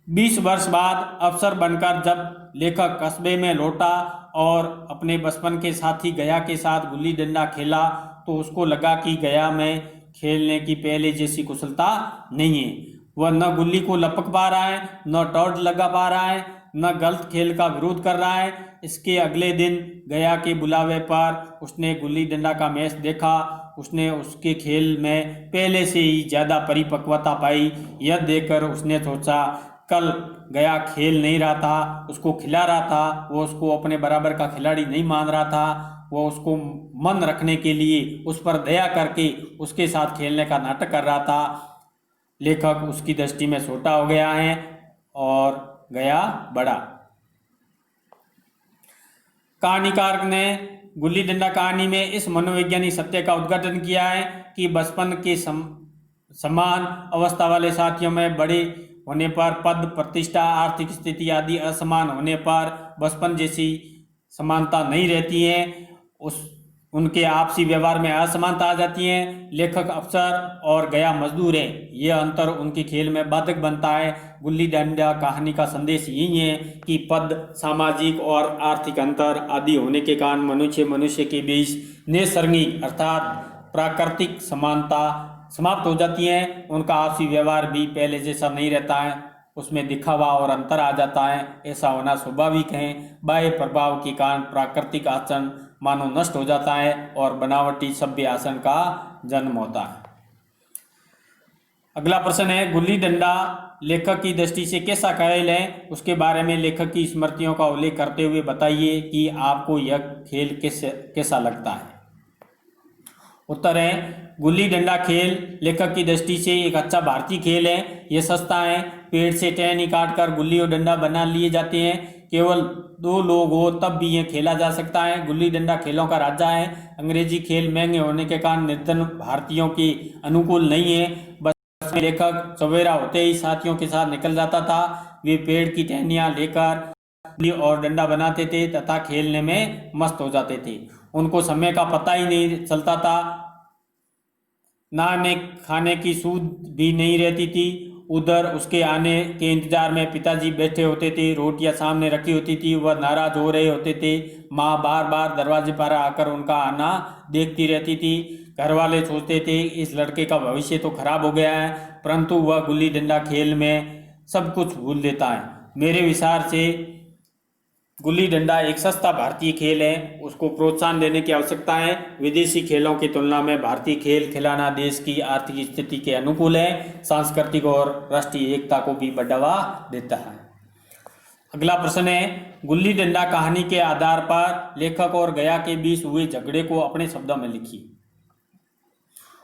20 वर्ष बाद अफसर बनकर जब लेखक कस्बे में लौटा और अपने बचपन के साथी गया के साथ गुल्ली डंडा खेला तो उसको लगा कि गया में खेलने की पहले जैसी कुशलता नहीं है। वह न गुल्ली को लपक पा रहा है, न टॉर्च लगा पा रहा है, न गलत खेल का विरोध कर रहा है। इसके अगले दिन गया के बुलावे पर उसने गुल्ली डंडा का मैच देखा। उसने उसके खेल में पहले से ही ज़्यादा परिपक्वता पाई। यह देखकर उसने सोचा, कल गया खेल नहीं रहा था, उसको खिला रहा था। वो उसको अपने बराबर का खिलाड़ी नहीं मान रहा था। वो उसको मन रखने के लिए उस पर दया करके उसके साथ खेलने का नाटक कर रहा था। लेखक उसकी दृष्टि में छोटा हो गया है और गया बड़ा। कहानीकार ने गुल्ली डंडा कहानी में इस मनोवैज्ञानिक सत्य का उद्घाटन किया है कि बचपन के समान अवस्था वाले साथियों में बड़े होने पर पद, प्रतिष्ठा, आर्थिक स्थिति आदि असमान होने पर बचपन जैसी समानता नहीं रहती है, उनके आपसी व्यवहार में असमानता आ जाती है। लेखक अफसर और गया मजदूर है, यह अंतर उनके खेल में बाधक बनता है। गुल्ली डंडा कहानी का संदेश यही है कि पद, सामाजिक और आर्थिक अंतर आदि होने के कारण मनुष्य के बीच नैसर्गिक अर्थात प्राकृतिक समानता समाप्त हो जाती है। उनका आपसी व्यवहार भी पहले जैसा नहीं रहता है, उसमें दिखावा और अंतर आ जाता है। ऐसा होना स्वाभाविक है। बाह्य प्रभाव के कारण प्राकृतिक आचरण मानव नष्ट हो जाता है और बनावटी सभ्य आचरण का जन्म होता है। अगला प्रश्न है, गुल्ली डंडा लेखक की दृष्टि से कैसा खेल है, उसके बारे में लेखक की स्मृतियों का उल्लेख करते हुए बताइए कि आपको यह खेल कैसा लगता है। उत्तर है, गुल्ली डंडा खेल लेखक की दृष्टि से एक अच्छा भारतीय खेल है। यह सस्ता है, पेड़ से टहनी काटकर गुल्ली और डंडा बना लिए जाते हैं। केवल 2 लोग हो तब भी यह खेला जा सकता है। गुल्ली डंडा खेलों का राजा है। अंग्रेजी खेल महंगे होने के कारण निर्धन भारतीयों के अनुकूल नहीं है। बस लेखक सवेरा होते ही साथियों के साथ निकल जाता था। वे पेड़ की टहनियाँ लेकर गुल्ली और डंडा बनाते थे तथा खेलने में मस्त हो जाते थे। उनको समय का पता ही नहीं चलता था। नहाने खाने की सूध भी नहीं रहती थी। उधर उसके आने के इंतजार में पिताजी बैठे होते थे, रोटियां सामने रखी होती थी, वह नाराज हो रहे होते थे। माँ बार बार दरवाजे पर आकर उनका आना देखती रहती थी। घर वाले सोचते थे इस लड़के का भविष्य तो खराब हो गया है, परंतु वह गुल्ली डंडा खेल में सब कुछ भूल देता है। मेरे विचार से गुल्ली डंडा एक सस्ता भारतीय खेल है, उसको प्रोत्साहन देने की आवश्यकता है। विदेशी खेलों की तुलना में भारतीय खेल खिलाना देश की आर्थिक स्थिति के अनुकूल है, सांस्कृतिक और राष्ट्रीय एकता को भी बढ़ावा देता है। अगला प्रश्न है, गुल्ली डंडा कहानी के आधार पर लेखक और गया के बीच हुए झगड़े को अपने शब्दों में लिखिए।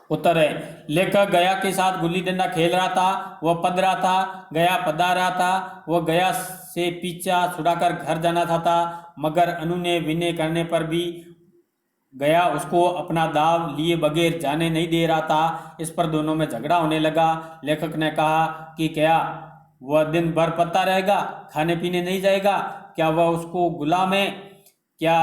उत्तर है, लेखक गया के साथ गुल्ली डंडा खेल रहा था, वह पद रहा था, गया पदा रहा था। वह गया से पीछा छुड़ाकर घर जाना चाहता, मगर अनुनय विनय करने पर भी गया उसको अपना दाव लिए बगैर जाने नहीं दे रहा था। इस पर दोनों में झगड़ा होने लगा। लेखक ने कहा कि क्या वह दिन भर पता रहेगा, खाने पीने नहीं जाएगा, क्या वह उसको गुलाम है? क्या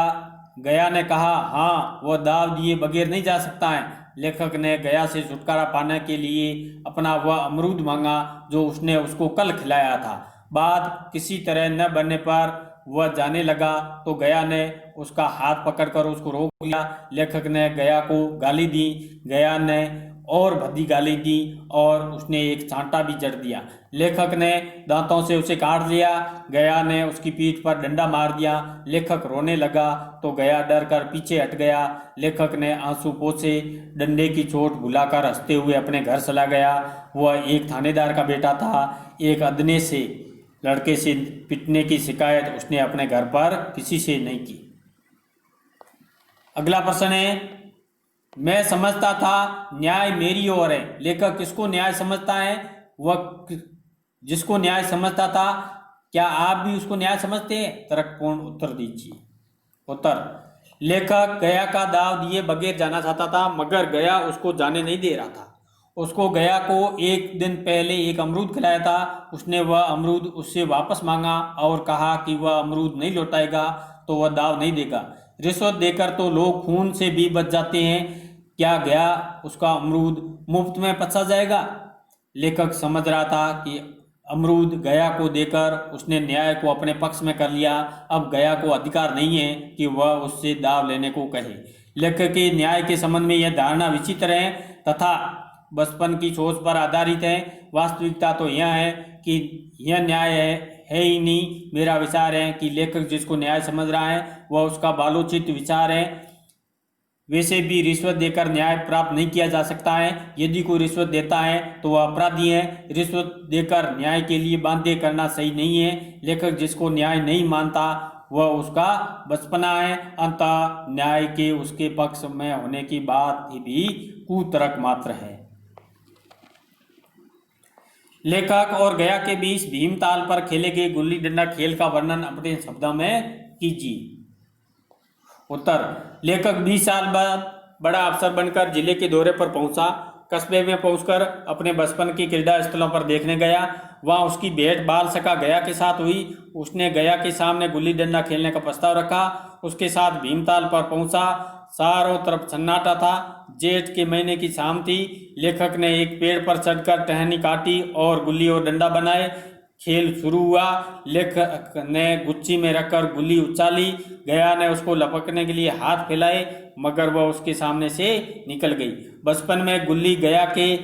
गया ने कहा, हाँ, वह दाव दिए बगैर नहीं जा सकता है। लेखक ने गया से छुटकारा पाने के लिए अपना वह अमरूद मांगा जो उसने उसको कल खिलाया था। बात किसी तरह न बनने पर वह जाने लगा तो गया ने उसका हाथ पकड़कर उसको रोक लिया। लेखक ने गया को गाली दी, गया ने और भद्दी गाली दी और उसने एक चांटा भी जड़ दिया। लेखक ने दांतों से उसे काट लिया, गया ने उसकी पीठ पर डंडा मार दिया। लेखक रोने लगा तो गया डर कर पीछे हट गया। लेखक ने आंसू पोंछे, डंडे की चोट भुलाकर हंसते हुए अपने घर चला गया। वह एक थानेदार का बेटा था। एक अदने से लड़के से पिटने की शिकायत उसने अपने घर पर किसी से नहीं की। अगला प्रश्न है, मैं समझता था न्याय मेरी ओर है। लेखक किसको न्याय समझता है? वह जिसको न्याय समझता था, क्या आप भी उसको न्याय समझते हैं? तर्कपूर्ण उत्तर दीजिए। उत्तर, लेखक गया का दाव दिए बगैर जाना चाहता था, मगर गया उसको जाने नहीं दे रहा था। उसको गया को एक दिन पहले एक अमरूद खिलाया था। उसने वह अमरूद उससे वापस मांगा और कहा कि वह अमरूद नहीं लौटाएगा तो वह दाव नहीं देगा। रिश्वत देकर तो लोग खून से भी बच जाते हैं, क्या गया उसका अमरूद मुफ्त में पचा जाएगा? लेखक समझ रहा था कि अमरूद गया को देकर उसने न्याय को अपने पक्ष में कर लिया। अब गया को अधिकार नहीं है कि वह उससे दाव लेने को कहे। लेखक के न्याय के संबंध में यह धारणा विचित्र है तथा बचपन की सोच पर आधारित है। वास्तविकता तो यह है कि यह न्याय है ही नहीं। मेरा विचार है कि लेखक जिसको न्याय समझ रहा है वह उसका बालोचित विचार है। वैसे भी रिश्वत देकर न्याय प्राप्त नहीं किया जा सकता है। यदि कोई रिश्वत देता है तो वह अपराधी है। रिश्वत देकर न्याय के लिए बाध्य करना सही नहीं है। लेखक जिसको न्याय नहीं मानता वह उसका बचपना है। अंततः न्याय के उसके पक्ष में होने की बात भी कुतर्क मात्र है। लेखक और गया के बीच भीमताल पर खेले गए गुल्ली डंडा खेल का वर्णन अपने शब्दों में कीजिए। उत्तर, लेखक 20 साल बाद बड़ा अफसर बनकर जिले के दौरे पर पहुंचा। कस्बे में पहुंचकर अपने बचपन की क्रीड़ा स्थलों पर देखने गया। वहां उसकी भेंट बाल सखा गया के साथ हुई। उसने गया के सामने गुल्ली डंडा खेलने का प्रस्ताव रखा। उसके साथ भीमताल पर पहुंचा। चारों तरफ सन्नाटा था। जेठ के महीने की शाम थी। लेखक ने एक पेड़ पर चढ़कर टहनी काटी और गुल्ली और डंडा बनाए। खेल शुरू हुआ। लेखक ने गुच्ची में रखकर गुल्ली उछाली। गया ने उसको लपकने के लिए हाथ फैलाए, मगर वह उसके सामने से निकल गई। बचपन में गुल्ली गया के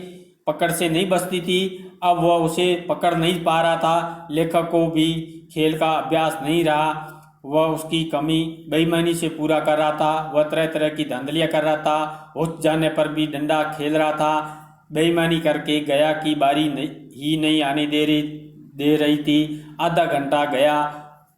पकड़ से नहीं बचती थी। अब वह उसे पकड़ नहीं पा रहा था। लेखक को भी खेल का अभ्यास नहीं रहा। वह उसकी कमी बेईमानी से पूरा कर रहा था। वह तरह तरह की धांधलियां कर रहा था। उठ जाने पर भी डंडा खेल रहा था। बेईमानी करके गया की बारी ही नहीं आने दे रही थी। आधा घंटा गया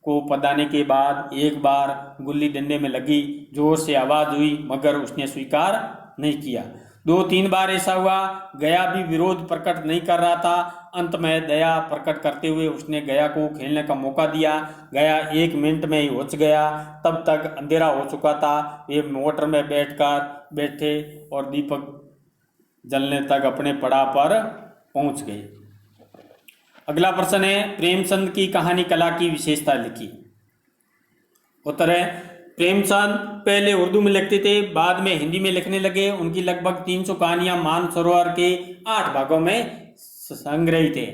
को पदाने के बाद एक बार गुल्ली डंडे में लगी। जोर से आवाज हुई, मगर उसने स्वीकार नहीं किया। 2-3 बार ऐसा हुआ। गया भी विरोध प्रकट नहीं कर रहा था। अंत में दया प्रकट करते हुए उसने गया को खेलने का मौका दिया। गया 1 मिनट में ही उठ गया। तब तक अंधेरा हो चुका था। वे मोटर में बैठे और दीपक जलने तक अपने पड़ाव पर पहुंच गए। अगला प्रश्न है, प्रेमचंद की कहानी कला की विशेषता लिखी। उत्तर है, प्रेमचंद पहले उर्दू में लिखते थे, बाद में हिंदी में लिखने लगे। उनकी लगभग 300 कहानियां मानसरोवर के 8 भागों में संग्रहित है।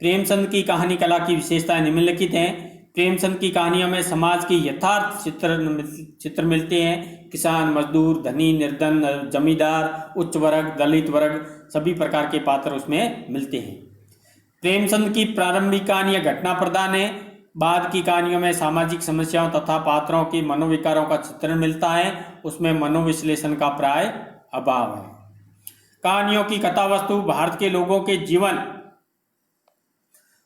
प्रेमचंद की कहानी कला की विशेषताएं निम्नलिखित हैं। प्रेमचंद की कहानियों में समाज के यथार्थ चित्र मिलते हैं। किसान, मजदूर, धनी, निर्धन, जमींदार, उच्च वर्ग, दलित वर्ग, सभी प्रकार के पात्र उसमें मिलते हैं। प्रेमचंद की प्रारंभिक कहानियां घटना प्रधान है। बाद की कहानियों में सामाजिक समस्याओं तथा पात्रों के मनोविकारों का चित्रण मिलता है। उसमें मनोविश्लेषण का प्राय अभाव है। कहानियों की कथा वस्तु भारत के लोगों के जीवन,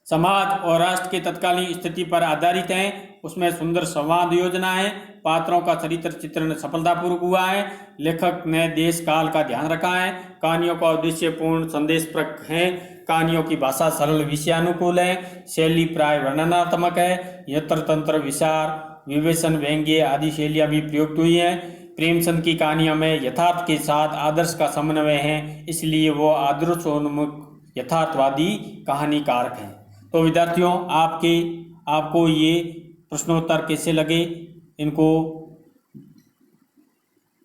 समाज और राष्ट्र के तत्कालीन स्थिति पर आधारित है। उसमें सुंदर संवाद योजना है। पात्रों का चरित्र चित्रण सफलतापूर्वक हुआ है। लेखक ने देश काल का ध्यान रखा है। कहानियों का उद्देश्यपूर्ण संदेशप्रद है। कहानियों की भाषा सरल विषयानुकूल है। शैली प्राय वर्णनात्मक है। यत्र तंत्र, विचार, विवेचन, व्यंग्य आदि शैलियां भी प्रयुक्त हुई हैं। प्रेमचंद की कहानियों में यथार्थ के साथ आदर्श का समन्वय है, इसलिए वो आदर्शोन्मुख यथार्थवादी कहानीकारक हैं। तो विद्यार्थियों, आपको ये प्रश्नोत्तर कैसे लगे, इनको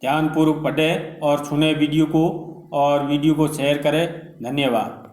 ध्यानपूर्वक पढ़ें और सुने वीडियो को, और वीडियो को शेयर करें। धन्यवाद।